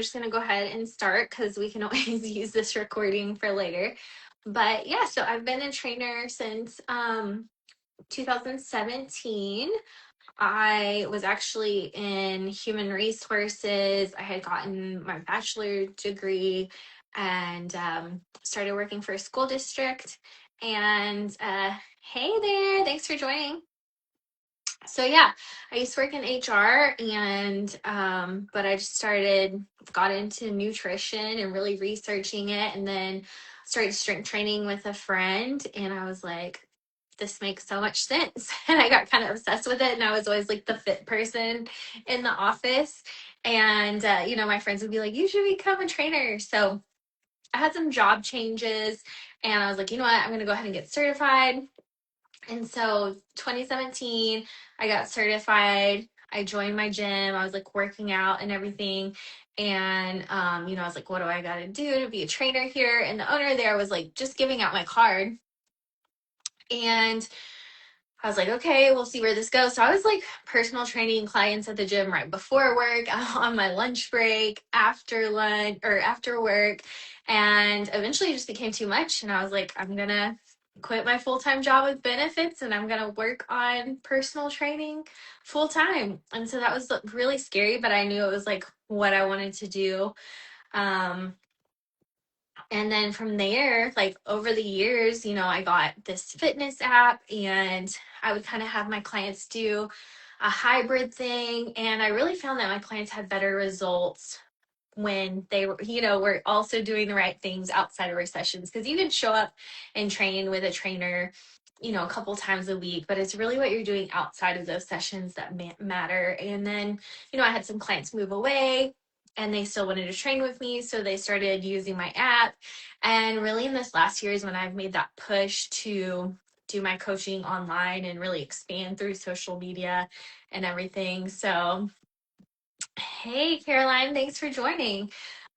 just going to go ahead and start because we can always use this recording for later. But yeah, so I've been a trainer since 2017. I was actually in human resources. I had gotten my bachelor degree and started working for a school district. And hey there, thanks for joining. So yeah, I used to work in HR and but I just got into nutrition and really researching it, and then started strength training with a friend, and I was like, this makes so much sense. And I got kind of obsessed with it, and I was always like the fit person in the office. And my friends would be like, you should become a trainer. So I had some job changes and I was like, you know what, I'm gonna go ahead and get certified. And so 2017, I got certified. I joined my gym. I was like working out and everything. And, I was like, what do I got to do to be a trainer here? And the owner there was like just giving out my card. And I was like, okay, we'll see where this goes. So I was like personal training clients at the gym right before work, on my lunch break, after lunch or after work. And eventually it just became too much. And I was like, I'm going to quit my full-time job with benefits and I'm going to work on personal training full time. And so that was really scary, but I knew it was like what I wanted to do. Um, and then from there, like over the years, I got this fitness app and I would kind of have my clients do a hybrid thing. And I really found that my clients had better results when they were, were also doing the right things outside of our sessions. Because you can show up and train with a trainer, a couple times a week, but it's really what you're doing outside of those sessions that matter. And then, I had some clients move away and they still wanted to train with me. So they started using my app. And really in this last year is when I've made that push to do my coaching online and really expand through social media and everything. So hey, Caroline, thanks for joining.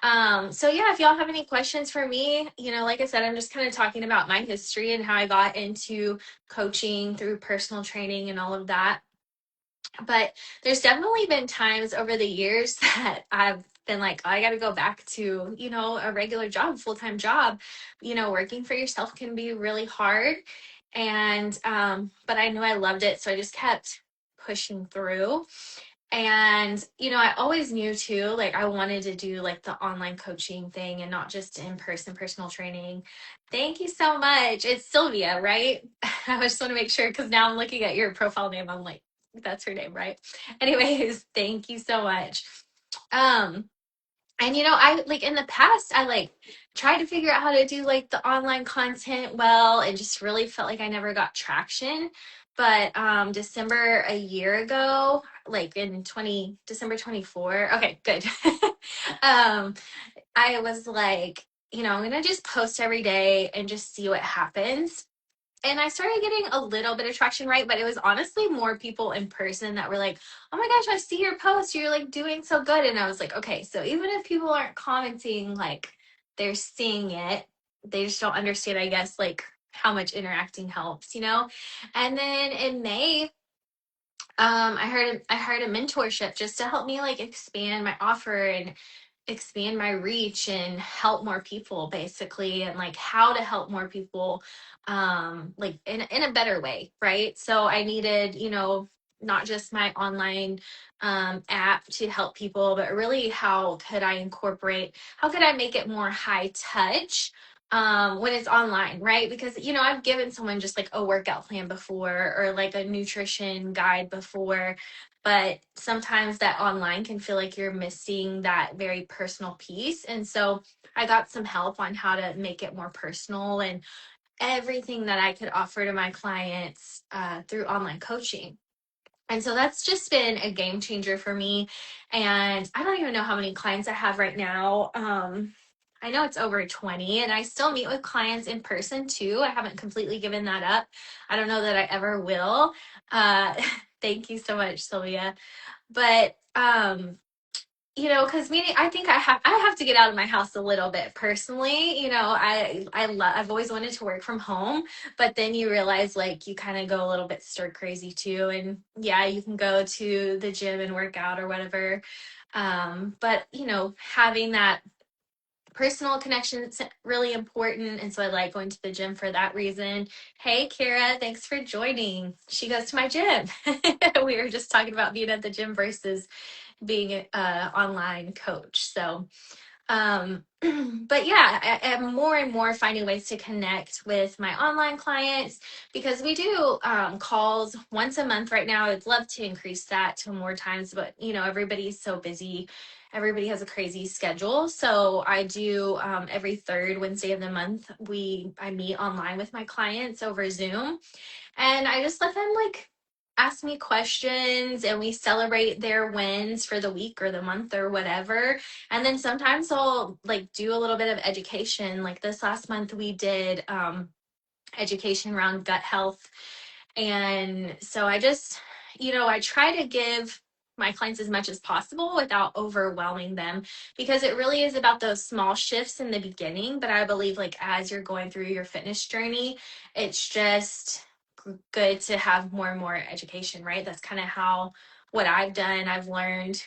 So yeah, if y'all have any questions for me, like I said, I'm just kind of talking about my history and how I got into coaching through personal training and all of that. But there's definitely been times over the years that I've been like, oh, I got to go back to, a regular job, full-time job. Working for yourself can be really hard. And, but I knew I loved it. So I just kept pushing through. And, I always knew too, like I wanted to do like the online coaching thing and not just in-person personal training. Thank you so much. It's Sylvia, right? I just want to make sure because now I'm looking at your profile name. I'm like, that's her name, right? Anyways, thank you so much. Um, and I like in the past, I like tried to figure out how to do like the online content well, and just really felt like I never got traction. But December a year ago, like in 20 December 24. Okay, good. um, I was like, I'm gonna just post every day and just see what happens. And I started getting a little bit of traction, right? But it was honestly more people in person that were like, oh my gosh, I see your post. You're like doing so good. And I was like, okay, so even if people aren't commenting, like they're seeing it, they just don't understand, I guess, like how much interacting helps. And then in May, I heard a mentorship just to help me like expand my offer and expand my reach and help more people basically, and like how to help more people like in a better way, right? So I needed, not just my online app to help people, but really how could I make it more high touch when it's online, right? Because I've given someone just like a workout plan before or like a nutrition guide before, but sometimes that online can feel like you're missing that very personal piece. And so I got some help on how to make it more personal and everything that I could offer to my clients through online coaching. And so that's just been a game changer for me. And I don't even know how many clients I have right now. I know it's over 20, and I still meet with clients in person too. I haven't completely given that up. I don't know that I ever will. Uh, thank you so much, Sylvia. But because meaning I think I have to get out of my house a little bit personally. I've always wanted to work from home, but then you realize like you kind of go a little bit stir crazy too. And yeah, you can go to the gym and work out or whatever. But having that personal connection is really important. And so I like going to the gym for that reason. Hey, Kara, thanks for joining. She goes to my gym. We were just talking about being at the gym versus being an online coach. So but yeah, I am more and more finding ways to connect with my online clients because we do calls once a month right now. I'd love to increase that to more times, but everybody's so busy. Everybody has a crazy schedule. So I do every third Wednesday of the month, I meet online with my clients over Zoom, and I just let them ask me questions, and we celebrate their wins for the week or the month or whatever. And then sometimes I'll do a little bit of education. Like this last month we did education around gut health. And so I try to give my clients as much as possible without overwhelming them, because it really is about those small shifts in the beginning. But I believe as you're going through your fitness journey, it's just good to have more and more education, right? That's kind of what I've done. I've learned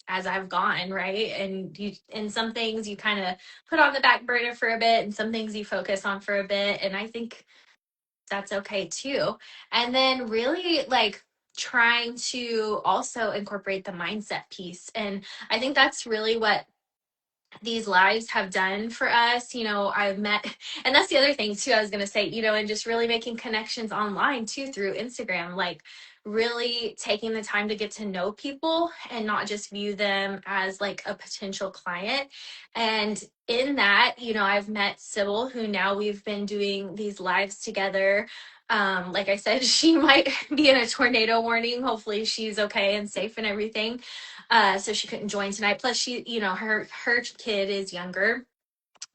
as I've gone, right? And some things you kind of put on the back burner for a bit, and some things you focus on for a bit. And I think that's okay too. And then really trying to also incorporate the mindset piece. And I think that's really what these lives have done for us. I've met, and that's the other thing too, I was going to say, and just really making connections online too through Instagram, really taking the time to get to know people and not just view them as a potential client. And in that, I've met Sybil, who now we've been doing these lives together. Like I said, she might be in a tornado warning. Hopefully she's okay and safe and everything. So she couldn't join tonight. Plus she, her kid is younger.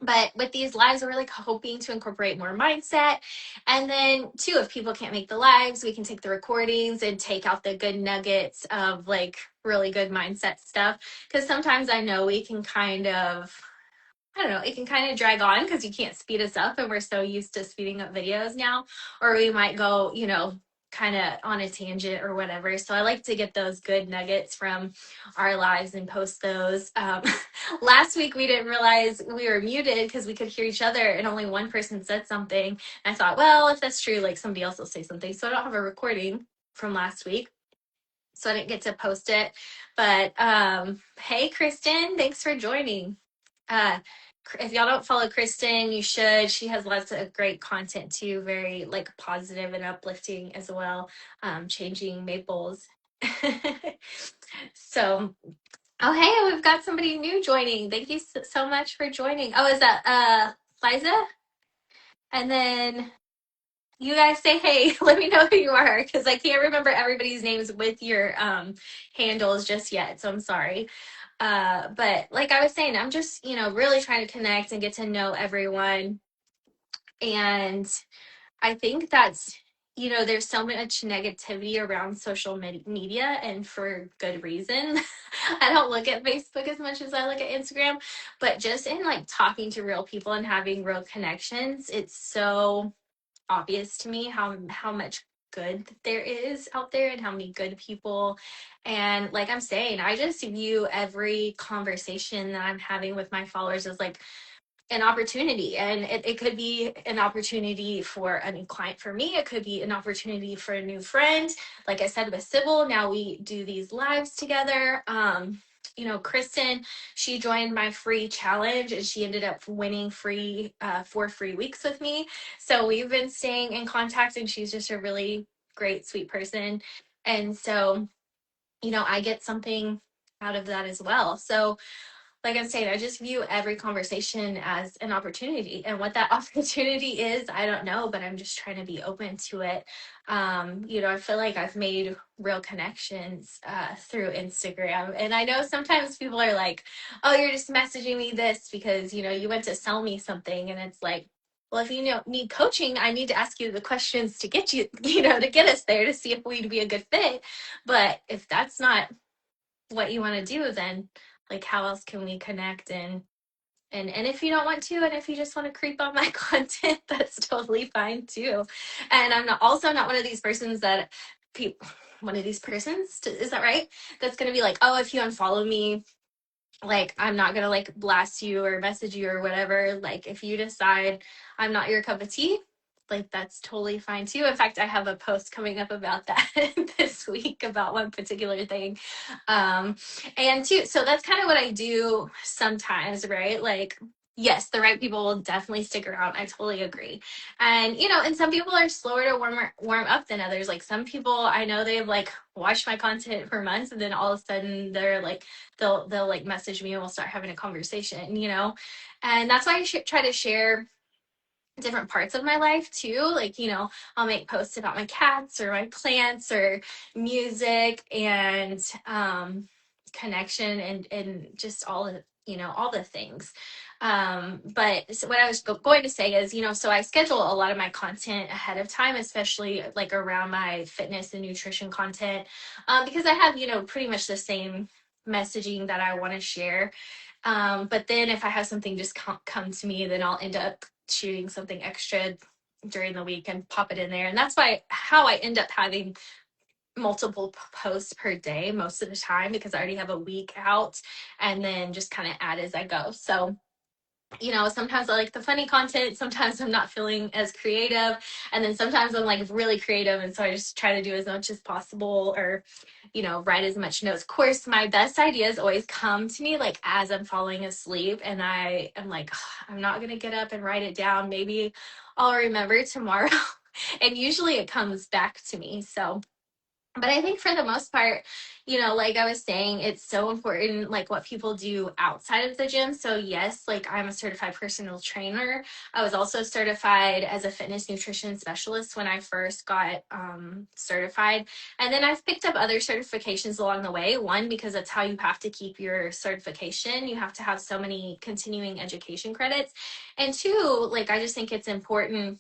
But with these lives, we're hoping to incorporate more mindset. And then too, if people can't make the lives, we can take the recordings and take out the good nuggets of really good mindset stuff. Because sometimes I know we can kind of, I don't know, it can kind of drag on because you can't speed us up, and we're so used to speeding up videos now. Or we might go, kind of on a tangent or whatever. So I like to get those good nuggets from our lives and post those. Last week we didn't realize we were muted because we could hear each other and only one person said something. And I thought, well, if that's true, somebody else will say something. So I don't have a recording from last week, so I didn't get to post it. But hey, Kristen, thanks for joining. If y'all don't follow Kristen, you should. She has lots of great content too, very positive and uplifting as well. Changing Maples. So, oh hey, we've got somebody new joining. Thank you so much for joining. Oh, is that Liza? And then you guys say hey. Let me know who you are, because I can't remember everybody's names with your handles just yet. So I'm sorry. But like I was saying, I'm just, really trying to connect and get to know everyone. And I think that's, there's so much negativity around social media, and for good reason. I don't look at Facebook as much as I look at Instagram, but just in talking to real people and having real connections, it's so obvious to me how much good there is out there and how many good people. And like I'm saying, I just view every conversation that I'm having with my followers as an opportunity. And it could be an opportunity for a new client for me. It could be an opportunity for a new friend. Like I said with Sybil, now we do these lives together. Kristen, she joined my free challenge and she ended up winning 4 free weeks with me. So we've been staying in contact, and she's just a really great, sweet person. And so, I get something out of that as well. So like I'm saying, I just view every conversation as an opportunity. And what that opportunity is, I don't know, but I'm just trying to be open to it. I feel like I've made real connections through Instagram. And I know sometimes people are like, oh, you're just messaging me this because, you went to sell me something. And it's like, well, if you need coaching, I need to ask you the questions to get you, to get us there to see if we'd be a good fit. But if that's not what you want to do, then how else can we connect? And if you don't want to, and if you just want to creep on my content, that's totally fine too. And I'm also not one of these persons that people, one of these persons, is that right? That's going to be like, oh, if you unfollow me, like I'm not gonna like blast you or message you or whatever. Like if you decide I'm not your cup of tea, like that's totally fine too. In fact, I have a post coming up about that this week about one particular thing. um and too, so that's kind of what I do sometimes, right? Like yes, the right people will definitely stick around. I totally agree. And and some people are slower to warm up than others. Like some people I know they've like watched my content for months and then all of a sudden they're like they'll like message me and we'll start having a conversation, and that's why I try to share different parts of my life too. Like, I'll make posts about my cats or my plants or music and connection and just all the, all the things. But so what I was going to say is, so I schedule a lot of my content ahead of time, especially like around my fitness and nutrition content, because I have, pretty much the same messaging that I want to share. But then if I have something just come to me, then I'll end up shooting something extra during the week and pop it in there. And that's how I end up having multiple posts per day most of the time, because I already have a week out and then just kind of add as I go. So sometimes I like the funny content, sometimes I'm not feeling as creative, and then sometimes I'm like really creative, and so I just try to do as much as possible, or write as much notes. Of course, my best ideas always come to me like as I'm falling asleep, and I am like, I'm not gonna get up and write it down. Maybe I'll remember tomorrow. And usually it comes back to me. So but I think for the most part, like I was saying, it's so important, like what people do outside of the gym. So yes, like I'm a certified personal trainer. I was also certified as a fitness nutrition specialist when I first got certified. And then I've picked up other certifications along the way. One, because that's how you have to keep your certification. You have to have so many continuing education credits. And two, like I just think it's important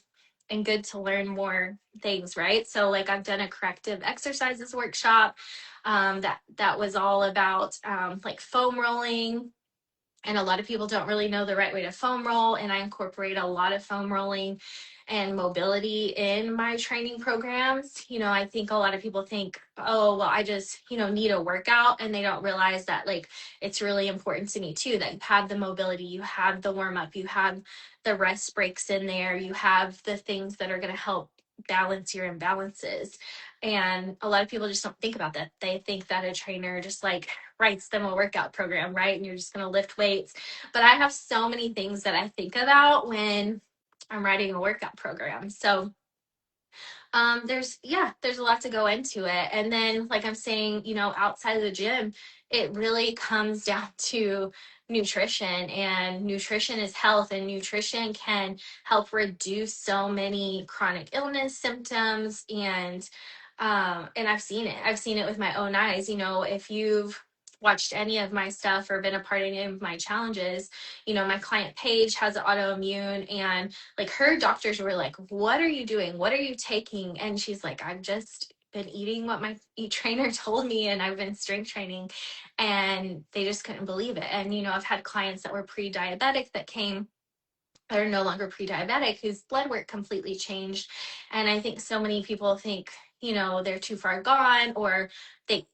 and good to learn more things, right? So like I've done a corrective exercises workshop that was all about like foam rolling, and a lot of people don't really know the right way to foam roll, and I incorporate a lot of foam rolling and mobility in my training programs. I think a lot of people think, oh well, I just need a workout, and they don't realize that like it's really important to me too, that you have the mobility, you have the warm up, you have the rest breaks in there, you have the things that are going to help balance your imbalances. And a lot of people just don't think about that. They think that a trainer just like writes them a workout program, right? And you're just going to lift weights. But I have so many things that I think about when I'm writing a workout program. So there's a lot to go into it. And then like I'm saying, outside of the gym, it really comes down to nutrition, and nutrition is health, and nutrition can help reduce so many chronic illness symptoms. And I've seen it with my own eyes. If you've watched any of my stuff or been a part of any of my challenges, my client Paige has autoimmune, and like her doctors were like, what are you doing, what are you taking? And she's like, I've just been eating what my trainer told me, and I've been strength training. And they just couldn't believe it. And I've had clients that were pre-diabetic that came that are no longer pre-diabetic, whose blood work completely changed. And I think so many people think they're too far gone, or they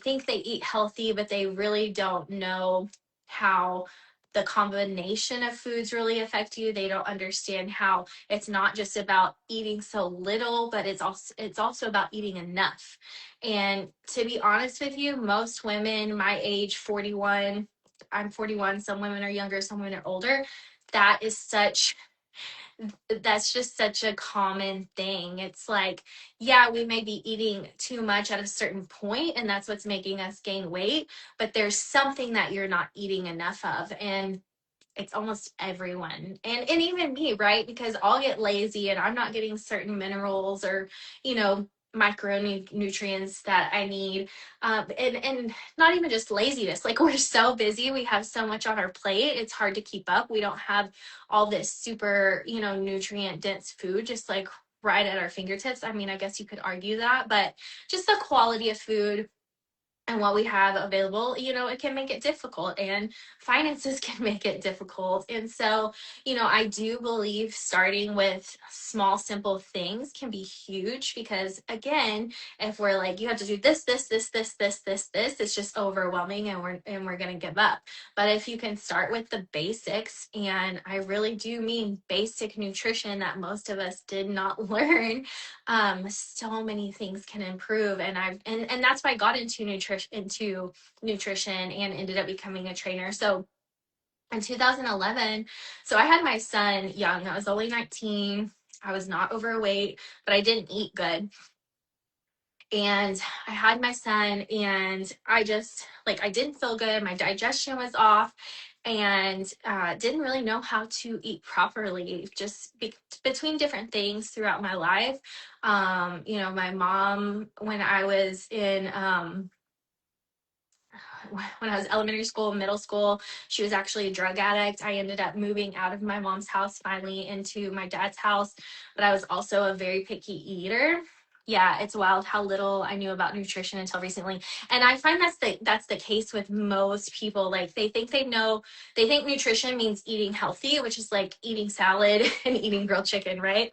think they eat healthy, but they really don't know how the combination of foods really affect you. They don't understand how it's not just about eating so little, but it's also about eating enough. And to be honest with you, most women my age, 41, I'm 41, some women are younger, some women are older, that is that's just such a common thing. It's like, yeah, we may be eating too much at a certain point, and that's what's making us gain weight, but there's something that you're not eating enough of. And it's almost everyone, and even me, right? Because I'll get lazy and I'm not getting certain minerals or micronutrients that I need. And not even just laziness, like we're so busy, we have so much on our plate, it's hard to keep up. We don't have all this super nutrient dense food just like right at our fingertips. I mean, I guess you could argue that, but just the quality of food and what we have available, it can make it difficult, and finances can make it difficult. And so, I do believe starting with small, simple things can be huge, because again, if we're like, you have to do this, it's just overwhelming, and we're going to give up. But if you can start with the basics, and I really do mean basic nutrition that most of us did not learn, so many things can improve. And that's why I got into nutrition and ended up becoming a trainer. So in 2011, so I had my son young. I was only 19. I was not overweight, but I didn't eat good. And I had my son, and I just, like, I didn't feel good. My digestion was off, and didn't really know how to eat properly, just between different things throughout my life. My mom, when I was elementary school, middle school, she was actually a drug addict. I ended up moving out of my mom's house finally into my dad's house, but I was also a very picky eater. Yeah, it's wild how little I knew about nutrition until recently. And I find that's the case with most people. Like, they think nutrition means eating healthy, which is like eating salad and eating grilled chicken, right?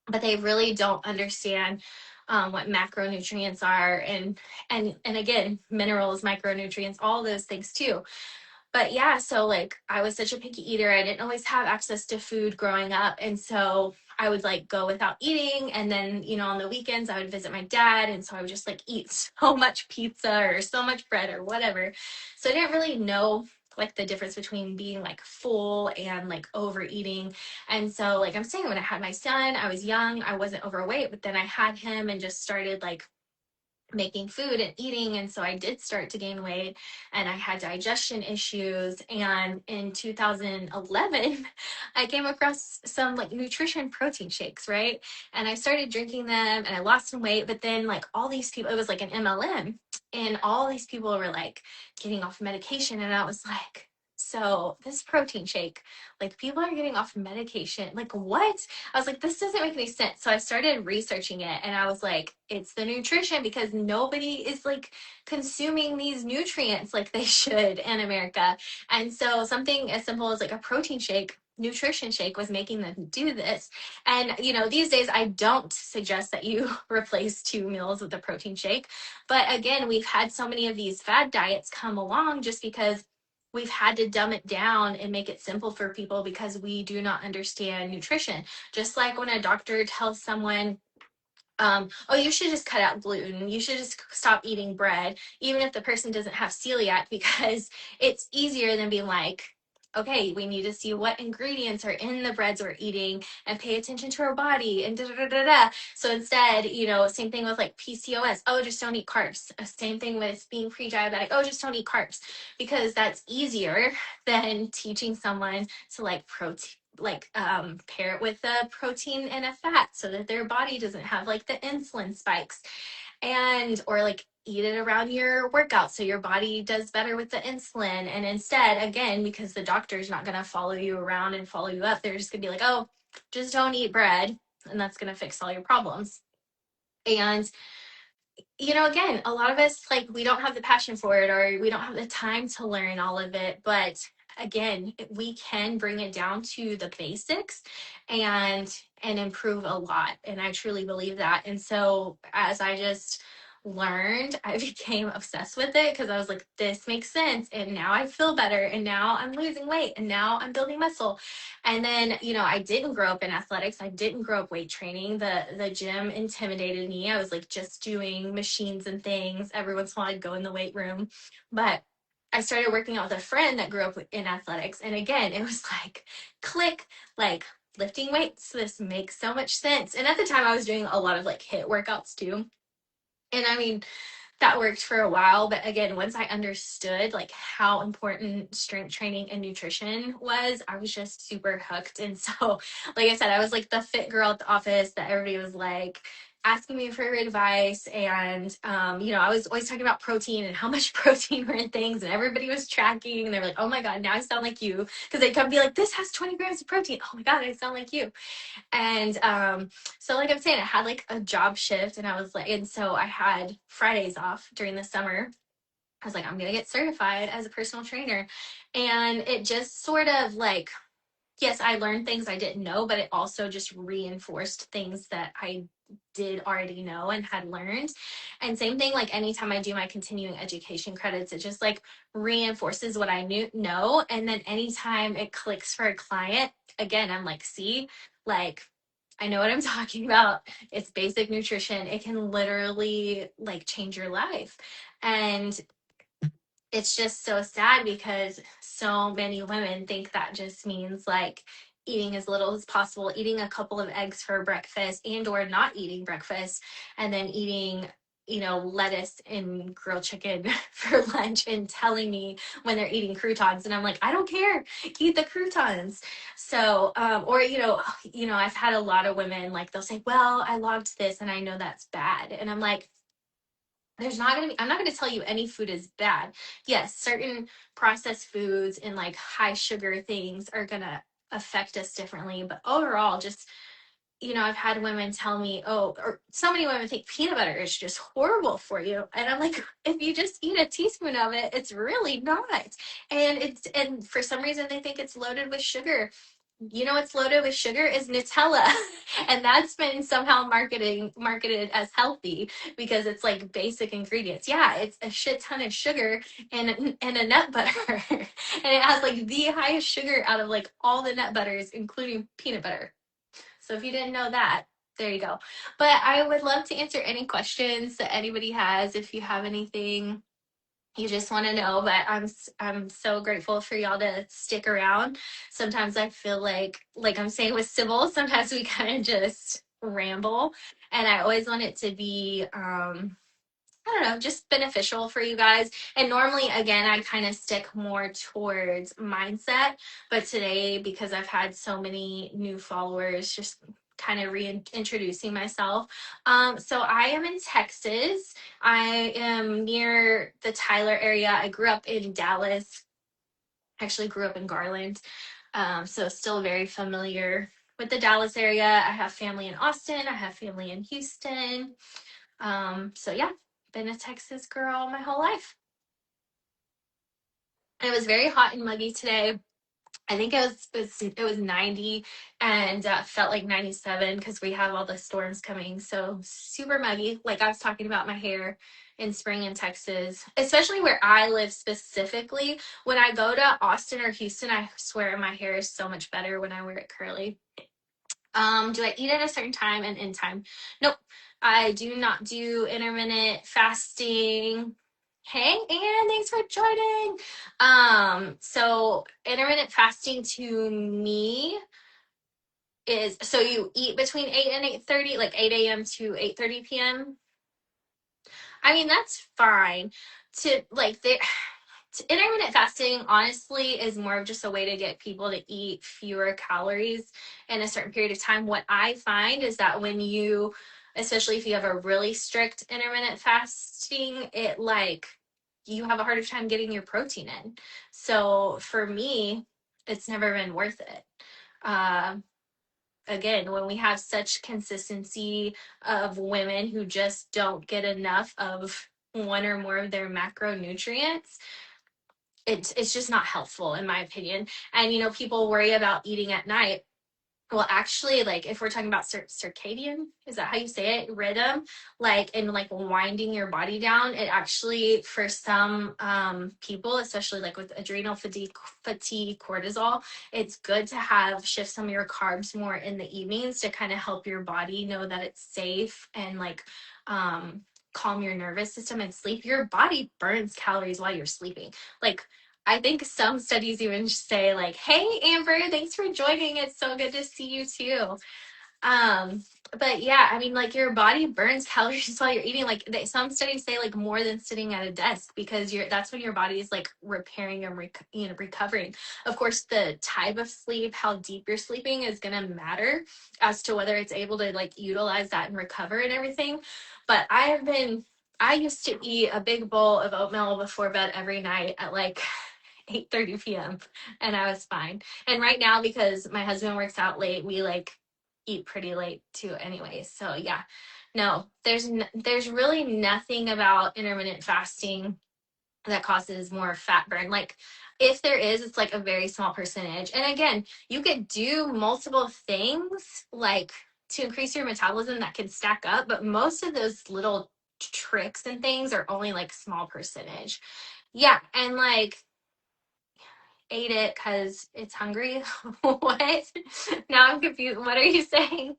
But they really don't understand what macronutrients are, and again, minerals, micronutrients, all those things too. But yeah, so like, I was such a picky eater. I didn't always have access to food growing up. And so I would like go without eating. And then, on the weekends, I would visit my dad. And so I would just like eat so much pizza or so much bread or whatever. So I didn't really know like the difference between being like full and like overeating. And so, like I'm saying, when I had my son, I was young, I wasn't overweight, but then I had him and just started like making food and eating, and so I did start to gain weight, and I had digestion issues. And in 2011, I came across some like nutrition protein shakes, right? And I started drinking them, and I lost some weight. But then, like, all these people, it was like an MLM, and all these people were like getting off medication, and I was like, so this protein shake, like, people are getting off medication, like, what? I was like, this doesn't make any sense. So I started researching it, and I was like, it's the nutrition, because nobody is like consuming these nutrients like they should in America. And so something as simple as like a protein shake, nutrition shake, was making them do this. And these days I don't suggest that you replace 2 meals with a protein shake. But again, we've had so many of these fad diets come along just because we've had to dumb it down and make it simple for people, because we do not understand nutrition. Just like when a doctor tells someone, oh, you should just cut out gluten, you should just stop eating bread, even if the person doesn't have celiac, because it's easier than being like, okay, we need to see what ingredients are in the breads we're eating and pay attention to our body and da da da da da. So instead, same thing with like PCOS. Oh, just don't eat carbs. Same thing with being pre-diabetic. Oh, just don't eat carbs, because that's easier than teaching someone to like pair it with a protein and a fat, so that their body doesn't have like the insulin spikes, and or like eat it around your workout so your body does better with the insulin. And instead, again, because the doctor's not going to follow you around and follow you up, they're just going to be like, oh, just don't eat bread, and that's going to fix all your problems. And again, a lot of us, like, we don't have the passion for it, or we don't have the time to learn all of it. But again, we can bring it down to the basics and improve a lot. And I truly believe that. And so as I just learned, I became obsessed with it, because I was like, this makes sense. And now I feel better. And now I'm losing weight. And now I'm building muscle. And then, I didn't grow up in athletics. I didn't grow up weight training. The gym intimidated me. I was like just doing machines and things. Every once in a while I'd go in the weight room. But I started working out with a friend that grew up in athletics. And again, it was like, click, like, lifting weights. This makes so much sense. And at the time I was doing a lot of like HIIT workouts too. And I mean, that worked for a while. But again, once I understood like how important strength training and nutrition was, I was just super hooked. And so, like I said, I was like the fit girl at the office that everybody was like asking me for advice. And, I was always talking about protein and how much protein were in things, and everybody was tracking. And they were like, oh my God, now I sound like you. Because they come be like, this has 20 grams of protein. Oh my God, I sound like you. And so, like I'm saying, I had like a job shift, and I was like, and so I had Fridays off during the summer. I was like, I'm going to get certified as a personal trainer. And it just sort of like, yes, I learned things I didn't know, but it also just reinforced things that I did already know and had learned. And same thing, like anytime I do my continuing education credits, it just like reinforces what I know. And then anytime it clicks for a client, again, I'm like, see, like I know what I'm talking about. It's basic nutrition. It can literally like change your life. And it's just so sad because so many women think that just means like eating as little as possible, eating a couple of eggs for breakfast and or not eating breakfast, and then eating lettuce and grilled chicken for lunch, and telling me when they're eating croutons, and I'm like, I don't care, eat the croutons. So or I've had a lot of women like, they'll say, well, I logged this and I know that's bad, and I'm like, I'm not going to tell you any food is bad. Yes, certain processed foods and like high sugar things are going to affect us differently, but overall, just I've had women tell me, oh, or so many women think peanut butter is just horrible for you. And I'm like, if you just eat a teaspoon of it, it's really not. And for some reason they think it's loaded with sugar. What's loaded with sugar is Nutella. And that's been somehow marketed as healthy because it's like basic ingredients. Yeah, it's a shit ton of sugar and a nut butter. And it has like the highest sugar out of like all the nut butters, including peanut butter. So if you didn't know that, there you go. But I would love to answer any questions that anybody has. If you have anything you just want to know, but I'm so grateful for y'all to stick around. Sometimes I feel like I'm saying with Sybil, sometimes we kind of just ramble, and I always want it to be I don't know, just beneficial for you guys. And normally, again, I kind of stick more towards mindset. But today, because I've had so many new followers, just kind of reintroducing myself. So I am in Texas. I am near the Tyler area. I grew up in Dallas. Actually grew up in Garland. So still very familiar with the Dallas area. I have family in Austin. I have family in Houston. So yeah, been a Texas girl my whole life. And it was very hot and muggy today. I think it was 90 and felt like 97 because we have all the storms coming. So super muggy. Like I was talking about my hair in spring in Texas, especially where I live specifically. When I go to Austin or Houston, I swear my hair is so much better when I wear it curly. Do I eat at a certain time and in time? Nope. I do not do intermittent fasting. Hey, Anne, thanks for joining. So intermittent fasting to me is so you eat between 8 and 8:30, like 8 a.m. to 8:30 p.m. I mean, that's fine. To like they Intermittent fasting honestly is more of just a way to get people to eat fewer calories in a certain period of time. What I find is that when you, especially if you have a really strict intermittent fasting, it like you have a harder time getting your protein in. So for me, it's never been worth it. Uh, Again, when we have such consistency of women who just don't get enough of one or more of their macronutrients, it's just not helpful in my opinion. And people worry about eating at night. Well, actually, like if we're talking about circadian, is that how you say it, rhythm, like and like winding your body down, it actually for some people, especially like with adrenal fatigue, cortisol, it's good to have shift some of your carbs more in the evenings to kind of help your body know that it's safe and like calm your nervous system and sleep. Your body burns calories while you're sleeping. Like I think some studies even say like, hey, Amber, thanks for joining. It's so good to see you too. But yeah, I mean, like your body burns calories while you're eating. Like some studies say, like more than sitting at a desk, because that's when your body is like repairing and recovering. Of course, the type of sleep, how deep you're sleeping, is gonna matter as to whether it's able to like utilize that and recover and everything. But I used to eat a big bowl of oatmeal before bed every night at like 8:30 p.m. and I was fine. And right now, because my husband works out late, we like eat pretty late too anyways. So yeah. No, there's really nothing about intermittent fasting that causes more fat burn. Like if there is, it's like a very small percentage. And again, you could do multiple things like to increase your metabolism that can stack up, but most of those little tricks and things are only like small percentage. Yeah, and like ate it because it's hungry. What? Now I'm confused. What are you saying?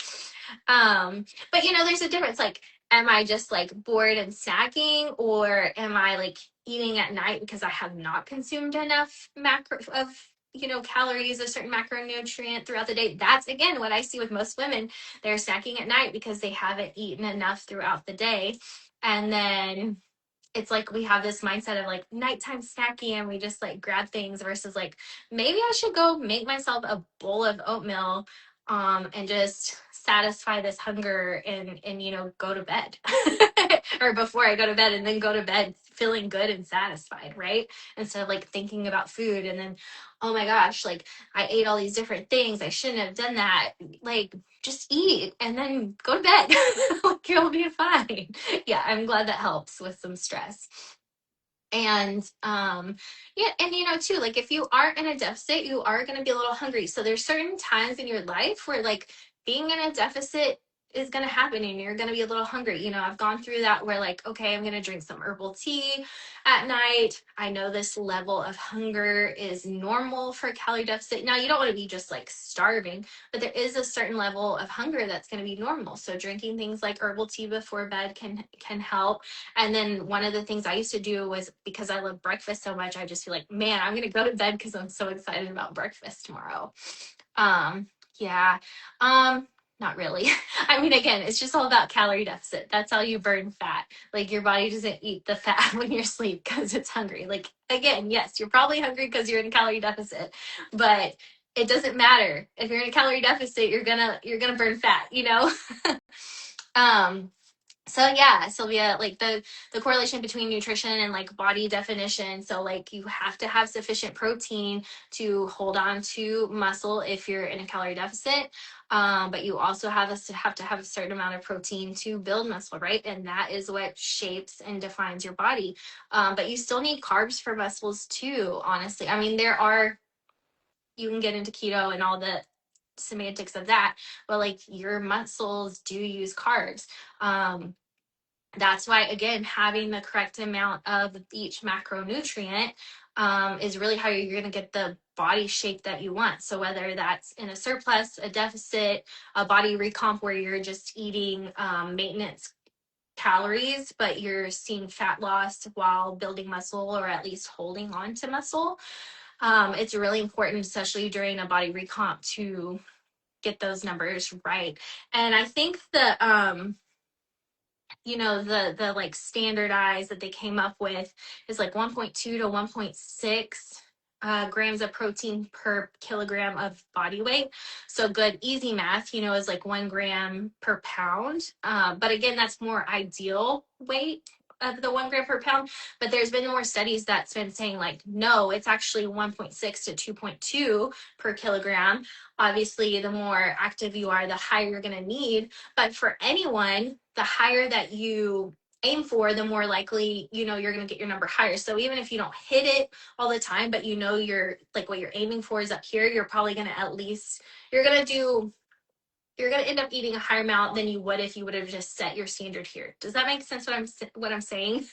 But there's a difference. Like, am I just like bored and snacking, or am I like eating at night because I have not consumed enough macro of calories, a certain macronutrient throughout the day? That's again what I see with most women. They're snacking at night because they haven't eaten enough throughout the day. And then it's like we have this mindset of like nighttime snacking and we just like grab things versus like maybe I should go make myself a bowl of oatmeal and just satisfy this hunger and go to bed or before I go to bed, and then go to bed feeling good and satisfied, right? Instead of like thinking about food and then, oh my gosh, like I ate all these different things, I shouldn't have done that. Like just eat and then go to bed. Like you'll be fine. Yeah, I'm glad that helps with some stress. And yeah, and too, like if you are in a deficit, you are going to be a little hungry. So there's certain times in your life where like being in a deficit is going to happen and you're going to be a little hungry. I've gone through that where like, okay, I'm going to drink some herbal tea at night. I know this level of hunger is normal for a calorie deficit. Now you don't want to be just like starving, but there is a certain level of hunger that's going to be normal. So drinking things like herbal tea before bed can help. And then one of the things I used to do was, because I love breakfast so much, I just feel like, man, I'm going to go to bed because I'm so excited about breakfast tomorrow. Yeah. Not really. I mean, again, it's just all about calorie deficit. That's how you burn fat. Like your body doesn't eat the fat when you're asleep because it's hungry. Like again, yes, you're probably hungry because you're in calorie deficit, but it doesn't matter. If you're in a calorie deficit, you're gonna burn fat, um so yeah, Sylvia, like the correlation between nutrition and like body definition. So like you have to have sufficient protein to hold on to muscle if you're in a calorie deficit. But you also have to have a certain amount of protein to build muscle, right? And that is what shapes and defines your body. But you still need carbs for muscles too, honestly. I mean, you can get into keto and all the semantics of that, but like your muscles do use carbs. That's why, again, having the correct amount of each macronutrient is really how you're going to get the body shape that you want. So whether that's in a surplus, a deficit, a body recomp where you're just eating maintenance calories, but you're seeing fat loss while building muscle or at least holding on to muscle. It's really important, especially during a body recomp, to get those numbers right. And I think the like standardized that they came up with is like 1.2 to 1.6 grams of protein per kilogram of body weight. So good easy math, is like 1 gram per pound. But again, that's more ideal weight of the 1 gram per pound. But there's been more studies that's been saying like, no, it's actually 1.6 to 2.2 per kilogram. Obviously, the more active you are, the higher you're going to need. But for anyone, the higher that you aim for, the more likely you're going to get your number higher. So even if you don't hit it all the time, but you're like what you're aiming for is up here, you're probably going to you're going to end up eating a higher amount than you would if you would have just set your standard here. Does that make sense what I'm saying?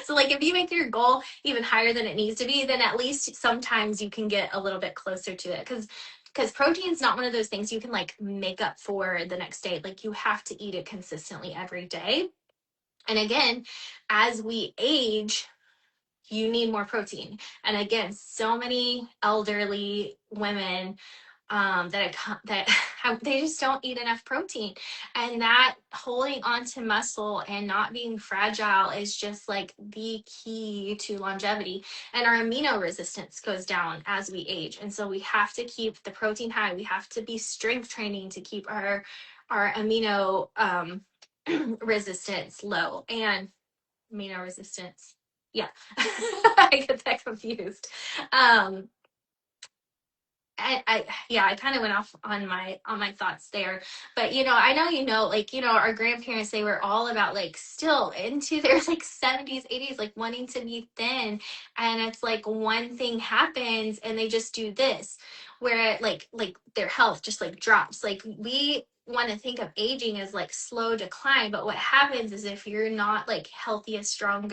So like if you make your goal even higher than it needs to be, then at least sometimes you can get a little bit closer to it, because protein is not one of those things you can like make up for the next day. Like you have to eat it consistently every day. And again, as we age, you need more protein. And again, so many elderly women they just don't eat enough protein, and that holding on to muscle and not being fragile is just like the key to longevity. And our amino resistance goes down as we age, and so we have to keep the protein high. We have to be strength training to keep our amino resistance low. And amino resistance, yeah. I get that confused. um yeah, I kind of went off on my thoughts there. But I know, like, our grandparents, they were all about, like, still into their like 70s, 80s, like wanting to be thin. And it's like one thing happens and they just do this, where like their health just like drops. Like, we want to think of aging as like slow decline, but what happens is, if you're not like healthy as strong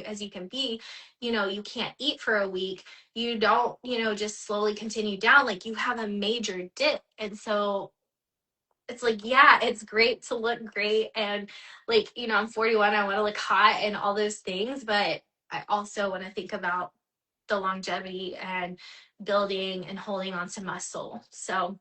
as you can be, you can't eat for a week, you don't, just slowly continue down, like you have a major dip. And so it's like, yeah, it's great to look great. And like, I'm 41, I want to look hot and all those things. But I also want to think about the longevity and building and holding on to muscle. So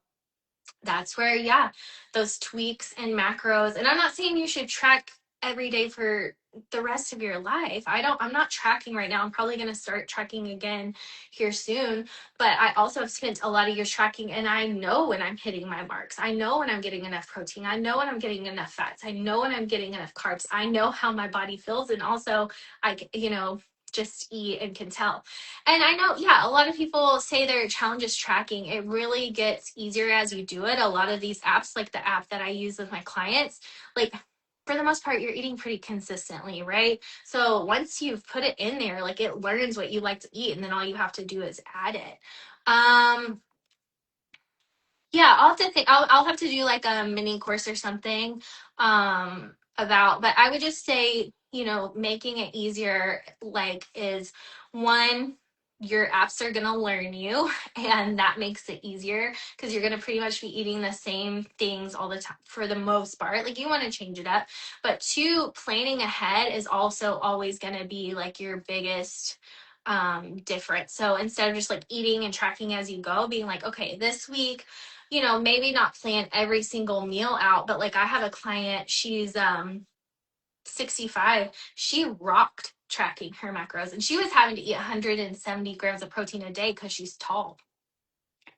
that's where, yeah, those tweaks and macros. And I'm not saying you should track every day for the rest of your life. I'm not tracking right now. I'm probably going to start tracking again here soon. But I also have spent a lot of years tracking, and I know when I'm hitting my marks. I know when I'm getting enough protein. I know when I'm getting enough fats. I know when I'm getting enough carbs. I know how my body feels. And also, just eat and can tell. And I know, yeah, a lot of people say their challenge is tracking. It really gets easier as you do it. A lot of these apps, like the app that I use with my clients, like, for the most part, you're eating pretty consistently, right? So once you've put it in there, like, it learns what you like to eat, and then all you have to do is add it. Yeah, I'll have to think. I'll have to do like a mini course or something about. But I would just say, making it easier, like, is one, your apps are gonna learn you, and that makes it easier because you're gonna pretty much be eating the same things all the time for the most part. Like, you want to change it up, but two, planning ahead is also always gonna be like your biggest difference. So instead of just like eating and tracking as you go, being like, okay, this week, maybe not plan every single meal out, but like, I have a client, she's 65. She rocked tracking her macros, and she was having to eat 170 grams of protein a day because she's tall.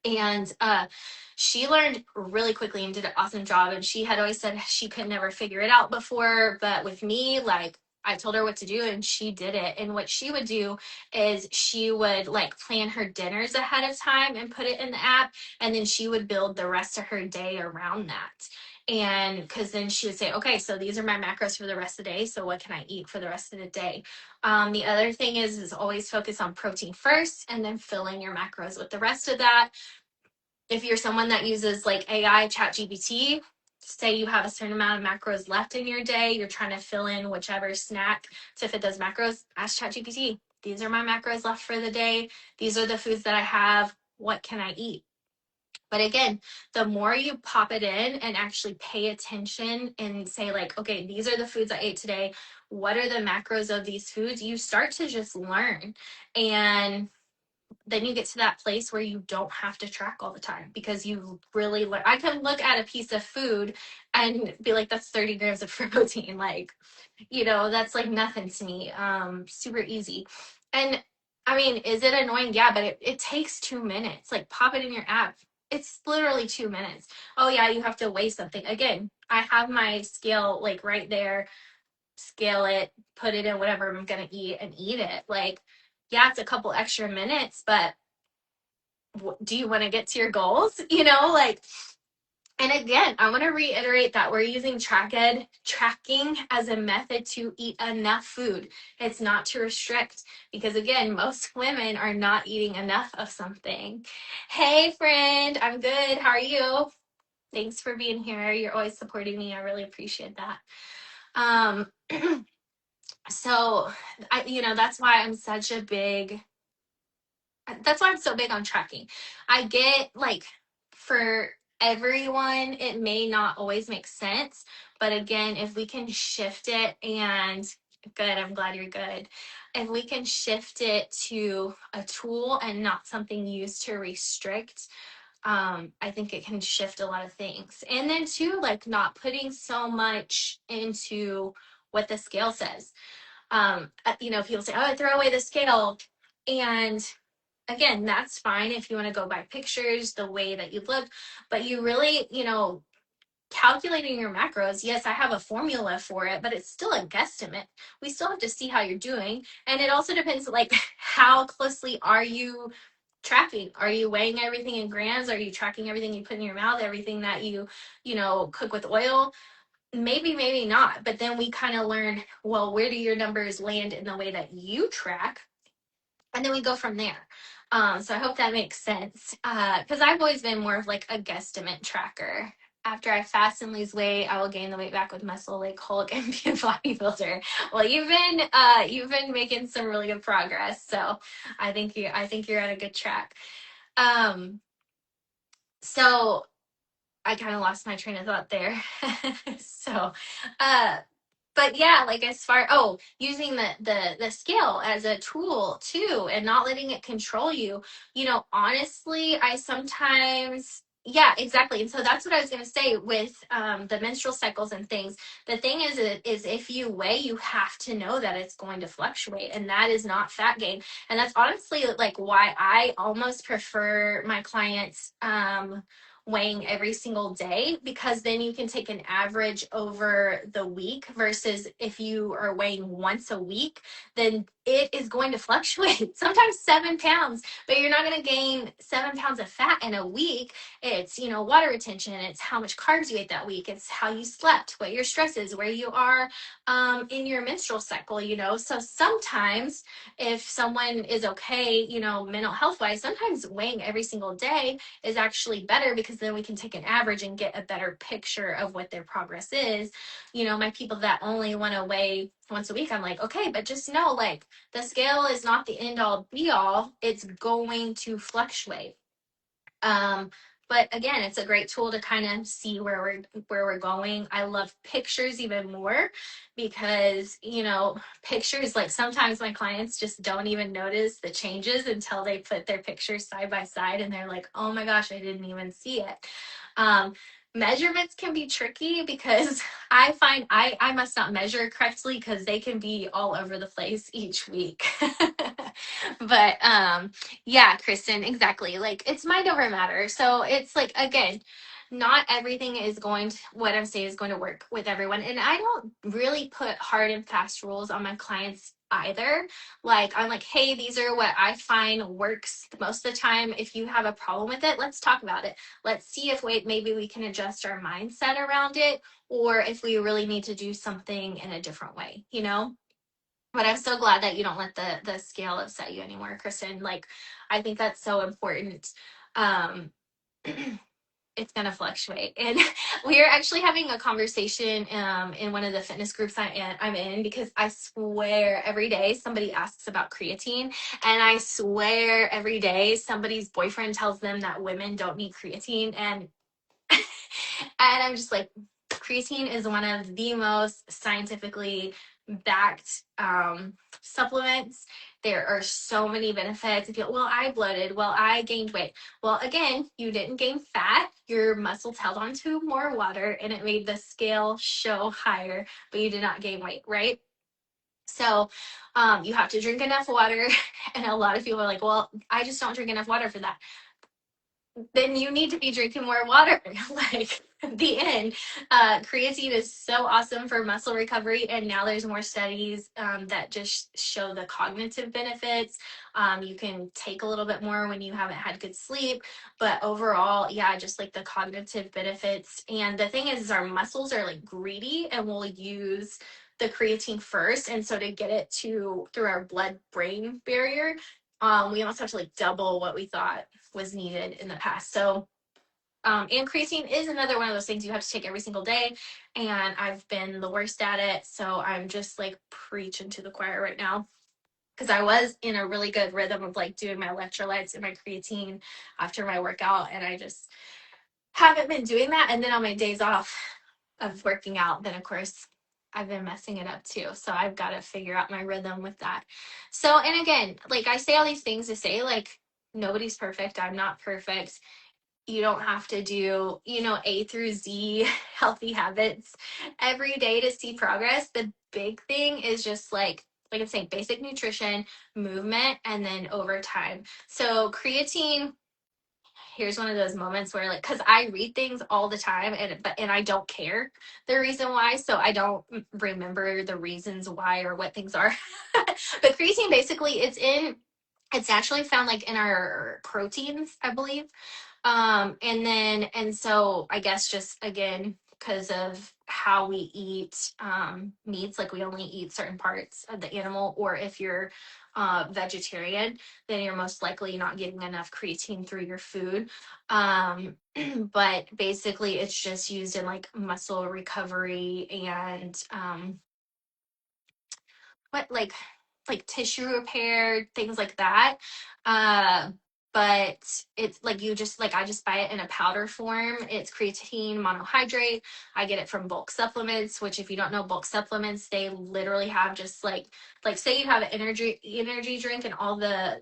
And she learned really quickly and did an awesome job. And she had always said she could never figure it out before, but with me, like, I told her what to do and she did it. And what she would do is she would like plan her dinners ahead of time and put it in the app, and then she would build the rest of her day around that. And because then she would say, okay, so these are my macros for the rest of the day, so what can I eat for the rest of the day? The other thing is always focus on protein first and then fill in your macros with the rest of that. If you're someone that uses like AI, chat GPT, say you have a certain amount of macros left in your day, you're trying to fill in whichever snack to fit those macros, ask chat GPT, these are my macros left for the day, these are the foods that I have, what can I eat? But again, the more you pop it in and actually pay attention and say like, okay, these are the foods I ate today, what are the macros of these foods, you start to just learn. And then you get to that place where you don't have to track all the time, because you really learn. I can look at a piece of food and be like, that's 30 grams of protein. Like, that's like nothing to me. Super easy. And I mean, is it annoying? Yeah, but it takes 2 minutes. Like, pop it in your app. It's literally 2 minutes. Oh yeah, you have to weigh something. Again, I have my scale like right there, scale it, put it in whatever I'm gonna eat and eat it. Like, yeah, it's a couple extra minutes, but do you want to get to your goals? Like, and again, I want to reiterate that we're using tracking as a method to eat enough food. It's not to restrict, because again, most women are not eating enough of something. Hey friend, I'm good. How are you? Thanks for being here. You're always supporting me. I really appreciate that. Um, so that's why I'm so big on tracking. I get like, for everyone, it may not always make sense. But again, if we can shift it, and good, I'm glad you're good. If we can shift it to a tool and not something used to restrict, I think it can shift a lot of things. And then too, like not putting so much into what the scale says. People say, oh, I throw away the scale. And again, that's fine if you want to go by pictures, the way that you look, but you really, calculating your macros, yes, I have a formula for it, but it's still a guesstimate. We still have to see how you're doing. And it also depends, like, how closely are you tracking? Are you weighing everything in grams? Are you tracking everything you put in your mouth, everything that you cook with oil? Maybe, maybe not. But then we kind of learn, well, where do your numbers land in the way that you track? And then we go from there. So I hope that makes sense. Because I've always been more of like a guesstimate tracker. After I fast and lose weight, I will gain the weight back with muscle like Hulk and be a bodybuilder. Well, you've been making some really good progress. So I think you're on a good track. Um, so I kind of lost my train of thought there. so uh but yeah, like as far using the scale as a tool too and not letting it control you. Honestly, I sometimes, yeah, exactly. And so that's what I was going to say with the menstrual cycles and things. The thing is if you weigh, you have to know that it's going to fluctuate, and that is not fat gain. And that's honestly like why I almost prefer my clients weighing every single day, because then you can take an average over the week versus if you are weighing once a week, then it is going to fluctuate. Sometimes 7 pounds, but you're not going to gain 7 pounds of fat in a week. It's, water retention. It's how much carbs you ate that week. It's how you slept, what your stress is, where you are in your menstrual cycle. So sometimes if someone is okay, mental health wise, sometimes weighing every single day is actually better, because then we can take an average and get a better picture of what their progress is. My people that only want to weigh once a week, I'm like, okay, but just know, like, the scale is not the end all be all. It's going to fluctuate. Um, but again, it's a great tool to kind of see where we're going. I love pictures even more, because pictures, like, sometimes my clients just don't even notice the changes until they put their pictures side by side, and they're like, oh my gosh, I didn't even see it. Um, Measurements can be tricky, because I find I must not measure correctly, because they can be all over the place each week. But yeah, Kristen, exactly. Like, it's mind over matter. So it's like, again, not everything is what I'm saying is going to work with everyone. And I don't really put hard and fast rules on my clients either. Like, I'm like, hey, these are what I find works most of the time. If you have a problem with it, let's talk about it. Let's see if maybe we can adjust our mindset around it, or if we really need to do something in a different way. But I'm so glad that you don't let the scale upset you anymore, Kristen. Like, I think that's so important. Um, it's gonna fluctuate, and we are actually having a conversation in one of the fitness groups I'm in, because I swear every day somebody asks about creatine, and I swear every day somebody's boyfriend tells them that women don't need creatine, and I'm just like, creatine is one of the most scientifically backed supplements. There are so many benefits. If you, well, I bloated, well, I gained weight. Well, again, you didn't gain fat. Your muscles held onto more water, and it made the scale show higher, but you did not gain weight, right? So you have to drink enough water. And a lot of people are like, well, I just don't drink enough water for that. Then you need to be drinking more water. Like, the end. Creatine is so awesome for muscle recovery, and now there's more studies that just show the cognitive benefits. You can take a little bit more when you haven't had good sleep, but overall, yeah, just like the cognitive benefits. And the thing is our muscles are like greedy, and we'll use the creatine first, and so to get it through our blood brain barrier, we almost have to like double what we thought was needed in the past. So and creatine is another one of those things you have to take every single day, and I've been the worst at it, so I'm just like preaching to the choir right now, because I was in a really good rhythm of like doing my electrolytes and my creatine after my workout, and I just haven't been doing that. And then on my days off of working out, then of course I've been messing it up too. So I've got to figure out my rhythm with that. So, and again, like, I say all these things to say, like, nobody's perfect. I'm not perfect. You don't have to do, A through Z healthy habits every day to see progress. The big thing is just like I'm saying, basic nutrition, movement, and then over time. So creatine, here's one of those moments where like, because I read things all the time and I don't care the reason why, so I don't remember the reasons why or what things are. But creatine, basically it's actually found like in our proteins, I believe. And so I guess just again, because of how we eat meats, like we only eat certain parts of the animal, or if you're vegetarian, then you're most likely not getting enough creatine through your food. Um, but basically, it's just used in like muscle recovery and what like tissue repair, things like that. uh but it's like you just like I just buy it in a powder form. It's creatine monohydrate. I get it from bulk supplements, which if you don't know bulk supplements, they literally have just like say you have an energy drink and all the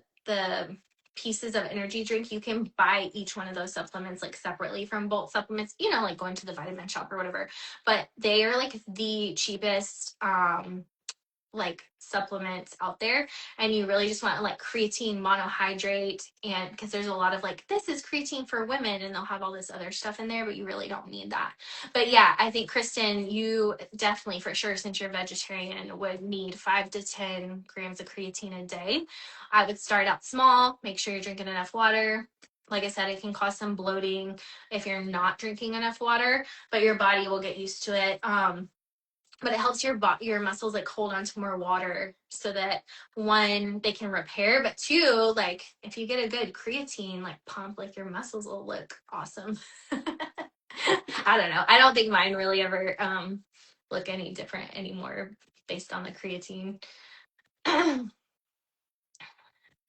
pieces of energy drink, you can buy each one of those supplements like separately from bulk supplements, like going to the vitamin shop or whatever. But they are like the cheapest like supplements out there, and you really just want like creatine monohydrate. And because there's a lot of like, this is creatine for women, and they'll have all this other stuff in there, but you really don't need that. But yeah, I think Kristen, you definitely for sure, since you're vegetarian, would need 5 to 10 grams of creatine a day. I would start out small, make sure you're drinking enough water. Like I said, it can cause some bloating if you're not drinking enough water, but your body will get used to it. But it helps your muscles like hold on to more water, so that one, they can repair, but two, like if you get a good creatine like pump, like your muscles will look awesome. I don't know, I don't think mine really ever look any different anymore based on the creatine.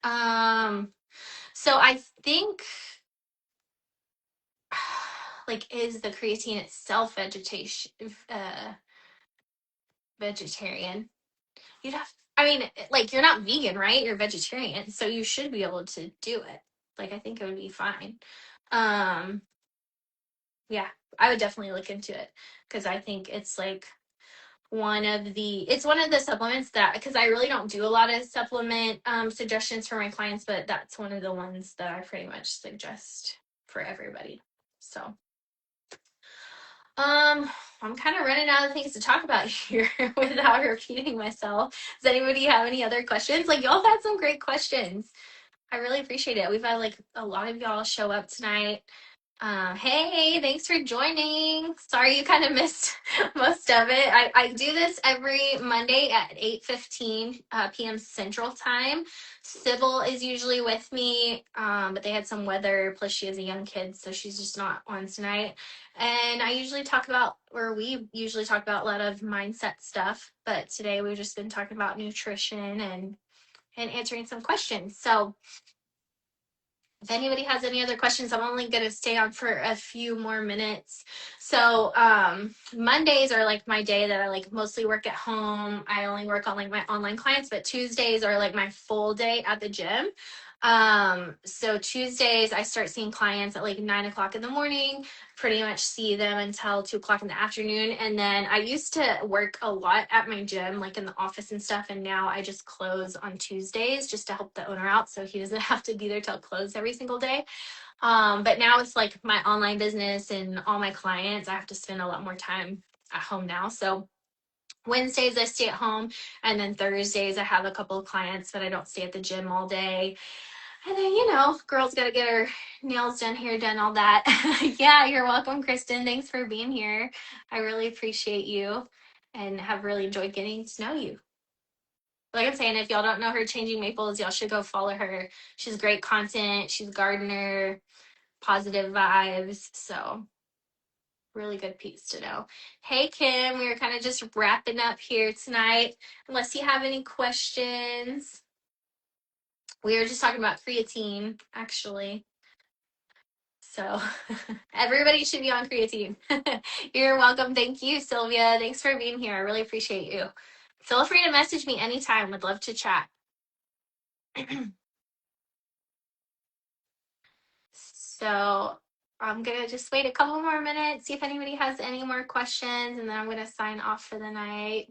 um so I think like, is the creatine itself vegetarian? You'd have, I mean, like, you're not vegan, right? You're vegetarian, so you should be able to do it. Like, I think it would be fine. Um, yeah, I would definitely look into it, because I think it's like it's one of the supplements that, because I really don't do a lot of supplement suggestions for my clients, but that's one of the ones that I pretty much suggest for everybody. So I'm kind of running out of things to talk about here without repeating myself. Does anybody have any other questions? Like, y'all have had some great questions. I really appreciate it. We've had like a lot of y'all show up tonight. Hey, thanks for joining. Sorry you kind of missed most of it. I do this every Monday at 8:15 p.m. Central Time. Sybil is usually with me, but they had some weather, plus she has a young kid, so she's just not on tonight. And we usually talk about a lot of mindset stuff, but today we've just been talking about nutrition and answering some questions. So if anybody has any other questions, I'm only going to stay on for a few more minutes. So Mondays are like my day that I like mostly work at home. I only work on like my online clients, but Tuesdays are like my full day at the gym. So Tuesdays I start seeing clients at like 9 o'clock in the morning, pretty much see them until 2 o'clock in the afternoon. And then I used to work a lot at my gym, like in the office and stuff. And now I just close on Tuesdays just to help the owner out, so he doesn't have to be there till close every single day. But now it's like my online business and all my clients, I have to spend a lot more time at home now. So Wednesdays I stay at home, and then Thursdays I have a couple of clients, but I don't stay at the gym all day. And then, girls got to get her nails done, hair done, all that. Yeah, you're welcome, Kristen. Thanks for being here. I really appreciate you and have really enjoyed getting to know you. Like I'm saying, if y'all don't know her, Changing Maples, y'all should go follow her. She's great content. She's a gardener, positive vibes. So really good piece to know. Hey, Kim, we were kind of just wrapping up here tonight. Unless you have any questions. We were just talking about creatine, actually. So everybody should be on creatine. You're welcome. Thank you, Sylvia. Thanks for being here. I really appreciate you. Feel free to message me anytime. Would love to chat. So I'm gonna just wait a couple more minutes, see if anybody has any more questions, and then I'm gonna sign off for the night.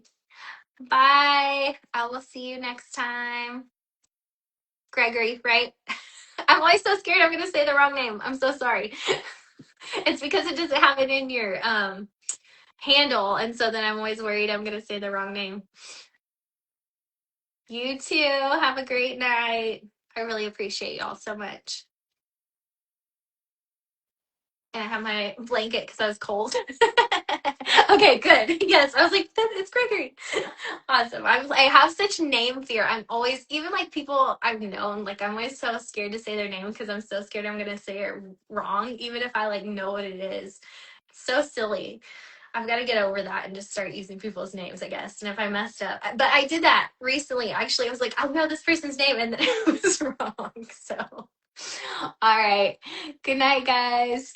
Bye. I will see you next time. Gregory, right? I'm always so scared I'm gonna say the wrong name. I'm so sorry. It's because it doesn't have it in your handle, and so then I'm always worried I'm gonna say the wrong name. You too. Have a great night. I really appreciate y'all so much. And I have my blanket because I was cold. Okay, good. Yes, I was like, it's Gregory. Awesome. I have such name fear. I'm always, even like people I've known, like I'm always so scared to say their name because I'm so scared I'm gonna say it wrong, even if I like know what it is. It's so silly. I've got to get over that and just start using people's names, I guess. And if I messed up, but I did that recently. Actually, I was like, I know this person's name, and then it was wrong. So, all right. Good night, guys.